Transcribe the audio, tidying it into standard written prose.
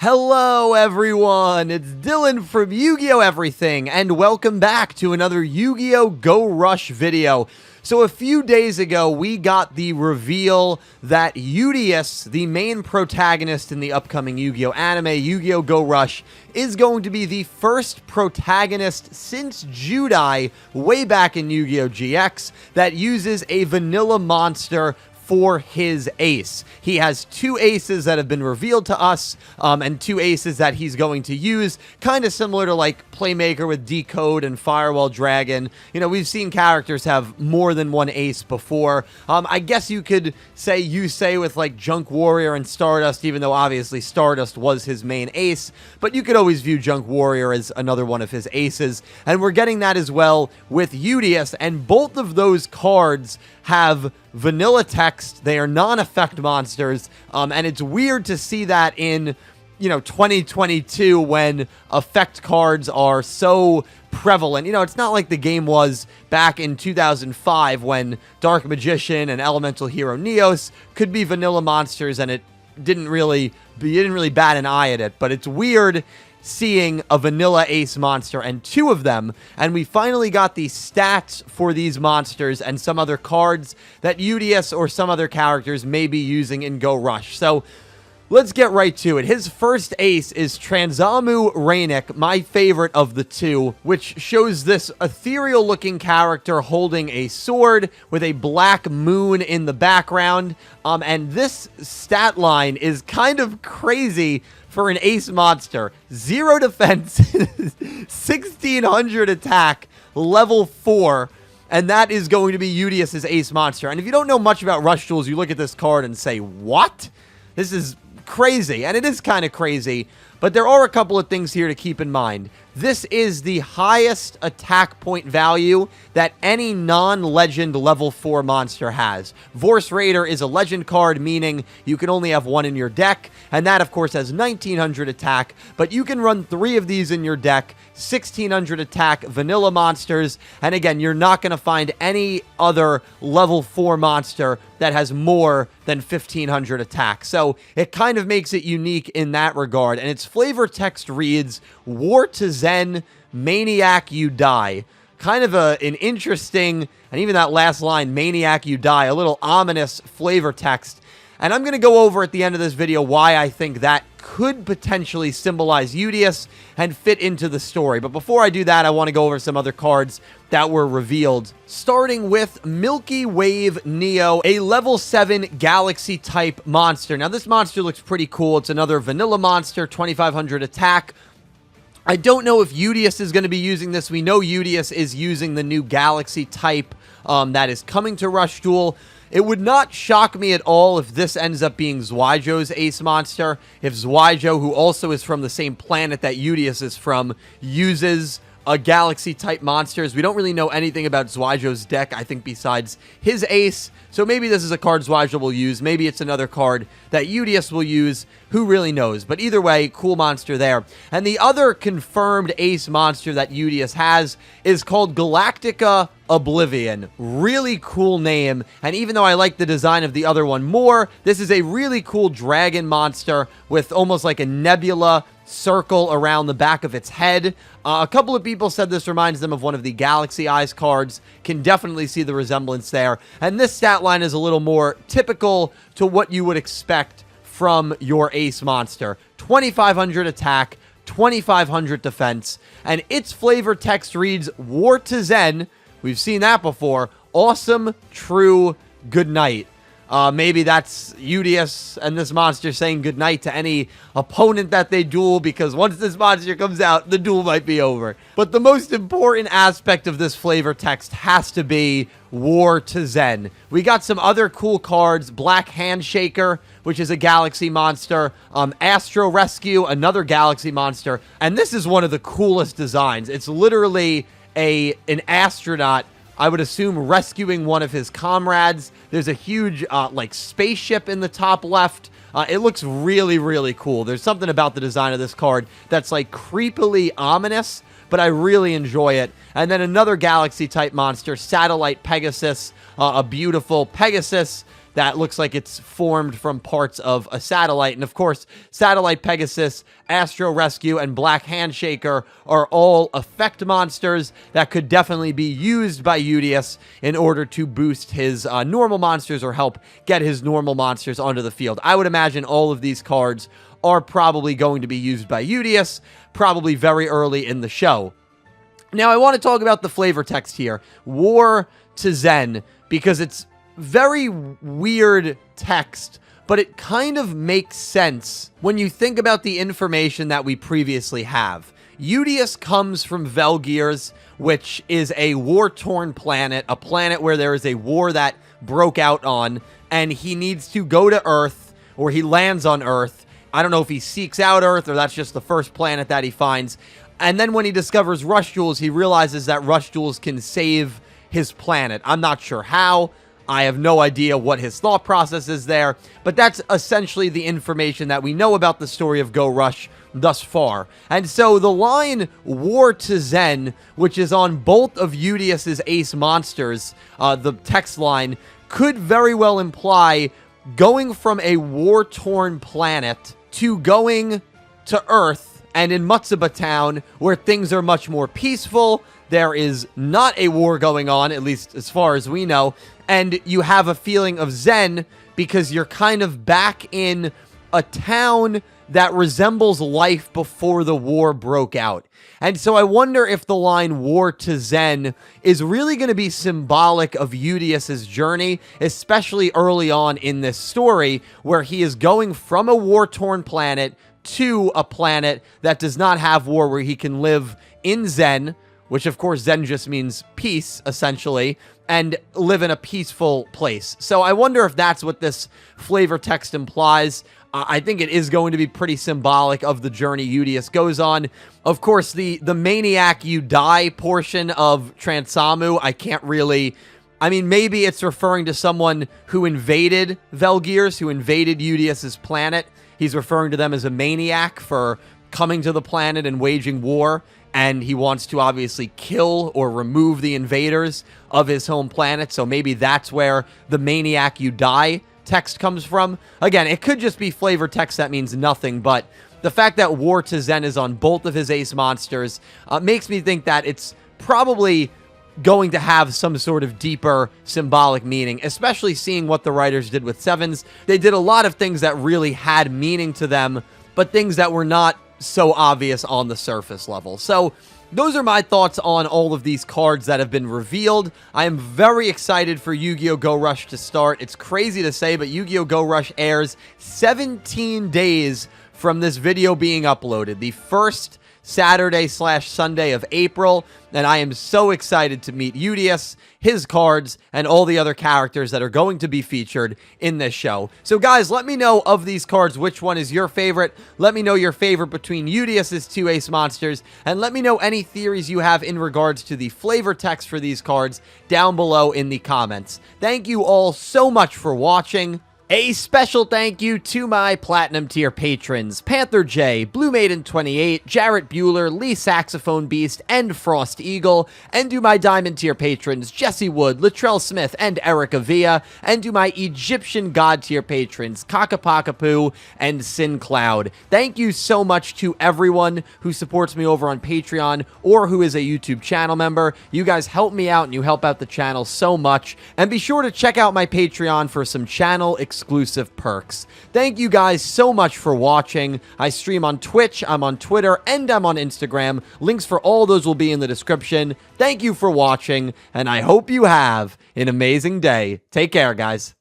Hello everyone, it's Dylan from Yu-Gi-Oh Everything, and welcome back to another Yu-Gi-Oh Go Rush video. So a few days ago, we got the reveal that Yudias, the main protagonist in the upcoming Yu-Gi-Oh anime, Yu-Gi-Oh Go Rush, is going to be the first protagonist since Judai, way back in Yu-Gi-Oh GX, that uses a vanilla monster for his ace. He has two aces that have been revealed to us, and two aces that he's going to use, kind of similar to like Playmaker with Decode and Firewall Dragon. You know, we've seen characters have more than one ace before. I guess you could say with like Junk Warrior and Stardust, even though obviously Stardust was his main ace, but you could always view Junk Warrior as another one of his aces, and we're getting that as well with Yudias, and both of those cards have vanilla text. They are non-effect monsters, and it's weird to see that in, 2022 when effect cards are so prevalent. It's not like the game was back in 2005 when Dark Magician and Elemental Hero Neos could be vanilla monsters, and you didn't really bat an eye at it. But it's weird seeing a vanilla ace monster and two of them, and we finally got the stats for these monsters and some other cards that Yudias or some other characters may be using in Go Rush. So let's get right to it. His first ace is Transamu Rainik, my favorite of the two, which shows this ethereal looking character holding a sword with a black moon in the background, and this stat line is kind of crazy for an ace monster. 0 defense, 1600 attack, level 4, and that is going to be Yudias' ace monster. And if you don't know much about Rush Tools, you look at this card and say, what? This is crazy, and it is kind of crazy, but there are a couple of things here to keep in mind. This is the highest attack point value that any non-legend level 4 monster has. Vorse Raider is a legend card, meaning you can only have one in your deck, and that of course has 1900 attack, but you can run 3 of these in your deck, 1600 attack vanilla monsters, and again, you're not going to find any other level 4 monster that has more than 1500 attack. So it kind of makes it unique in that regard, and its flavor text reads, War to Zen, Maniac You Die. Kind of an interesting, and even that last line, Maniac You Die, a little ominous flavor text. And I'm going to go over at the end of this video why I think that could potentially symbolize Yudias and fit into the story. But before I do that, I want to go over some other cards that were revealed. Starting with Milky Wave Neo, a level 7 Galaxy type monster. Now this monster looks pretty cool. It's another vanilla monster, 2500 attack. I don't know if Yudias is going to be using this. We know Yudias is using the new Galaxy type that is coming to Rush Duel. It would not shock me at all if this ends up being Zweijo's ace monster. If Zweijo, who also is from the same planet that Yudias is from, uses a Galaxy-type monsters. We don't really know anything about Zweijo's deck, I think, besides his ace. So maybe this is a card Zweijo will use. Maybe it's another card that Yudias will use. Who really knows? But either way, cool monster there. And the other confirmed ace monster that Yudias has is called Galactica Oblivion. Really cool name. And even though I like the design of the other one more, this is a really cool dragon monster with almost like a nebula circle around the back of its head. A couple of people said this reminds them of one of the Galaxy Eyes cards. Can definitely see the resemblance there. And this stat line is a little more typical to what you would expect from your ace monster. 2500 attack, 2500 defense, and its flavor text reads War to Zen. We've seen that before. Awesome, true, good night. Maybe that's Yudias and this monster saying goodnight to any opponent that they duel, because once this monster comes out, the duel might be over. But the most important aspect of this flavor text has to be War to Zen. We got some other cool cards. Black Handshaker, which is a Galaxy monster. Astro Rescue, another Galaxy monster. And this is one of the coolest designs. It's literally an astronaut, I would assume, rescuing one of his comrades. There's a huge, spaceship in the top left. It looks really, really cool. There's something about the design of this card that's, creepily ominous, but I really enjoy it. And then another Galaxy-type monster, Satellite Pegasus, a beautiful Pegasus that looks like it's formed from parts of a satellite. And of course, Satellite Pegasus, Astro Rescue, and Black Handshaker are all effect monsters that could definitely be used by Yudias in order to boost his normal monsters or help get his normal monsters onto the field. I would imagine all of these cards are probably going to be used by Yudias, probably very early in the show. Now, I want to talk about the flavor text here, War to Zen, because it's very weird text, but it kind of makes sense when you think about the information that we previously have. Yudias comes from Velgears, which is a war-torn planet, a planet where there is a war that broke out on, and he needs to go to Earth, or he lands on Earth. I don't know if he seeks out Earth, or that's just the first planet that he finds. And then when he discovers Rush Jewels, he realizes that Rush Jewels can save his planet. I'm not sure how. I have no idea what his thought process is there, but that's essentially the information that we know about the story of Go Rush thus far. And so the line War to Zen, which is on both of Yudias' ace monsters, the text line, could very well imply going from a war-torn planet to going to Earth and in Mutsuba Town, where things are much more peaceful. There is not a war going on, at least as far as we know, and you have a feeling of Zen because you're kind of back in a town that resembles life before the war broke out. And so I wonder if the line War to Zen is really going to be symbolic of Yudias' journey, especially early on in this story, where he is going from a war-torn planet to a planet that does not have war, where he can live in Zen, which of course Zen just means peace, essentially, and live in a peaceful place. So I wonder if that's what this flavor text implies. I think it is going to be pretty symbolic of the journey Yudias goes on. Of course, the Maniac Judai portion of Transamu, I can't really... I mean, maybe it's referring to someone who invaded Velgears, who invaded Yudias' planet. He's referring to them as a maniac for coming to the planet and waging war, and he wants to obviously kill or remove the invaders of his home planet, so maybe that's where the Maniac Judai text comes from. Again, it could just be flavor text that means nothing, but the fact that War to Zen is on both of his ace monsters makes me think that it's probably going to have some sort of deeper symbolic meaning, especially seeing what the writers did with Sevens. They did a lot of things that really had meaning to them, but things that were not so obvious on the surface level. So those are my thoughts on all of these cards that have been revealed. I am very excited for Yu-Gi-Oh! Go Rush to start. It's crazy to say, but Yu-Gi-Oh! Go Rush airs 17 days from this video being uploaded. The first Saturday/Sunday of April, and I am so excited to meet Yudias, his cards, and all the other characters that are going to be featured in this show. So guys, let me know of these cards which one is your favorite. Let me know your favorite between Yudias' two ace monsters, and let me know any theories you have in regards to the flavor text for these cards down below in the comments. Thank you all so much for watching. A special thank you to my Platinum tier patrons, Panther J, Blue Maiden 28, Jarrett Buller, Lee Saxophone Beast, and Frost Eagle, and to my Diamond tier patrons, Jesse Wood, Latrell Smith, and Erick Avila, and to my Egyptian God tier patrons, Ccapacappuuu and Syn Cloud. Thank you so much to everyone who supports me over on Patreon or who is a YouTube channel member. You guys help me out and you help out the channel so much. And be sure to check out my Patreon for some channel exclusive perks. Thank you guys so much for watching. I stream on Twitch, I'm on Twitter, and I'm on Instagram. Links for all those will be in the description. Thank you for watching, and I hope you have an amazing day. Take care, guys.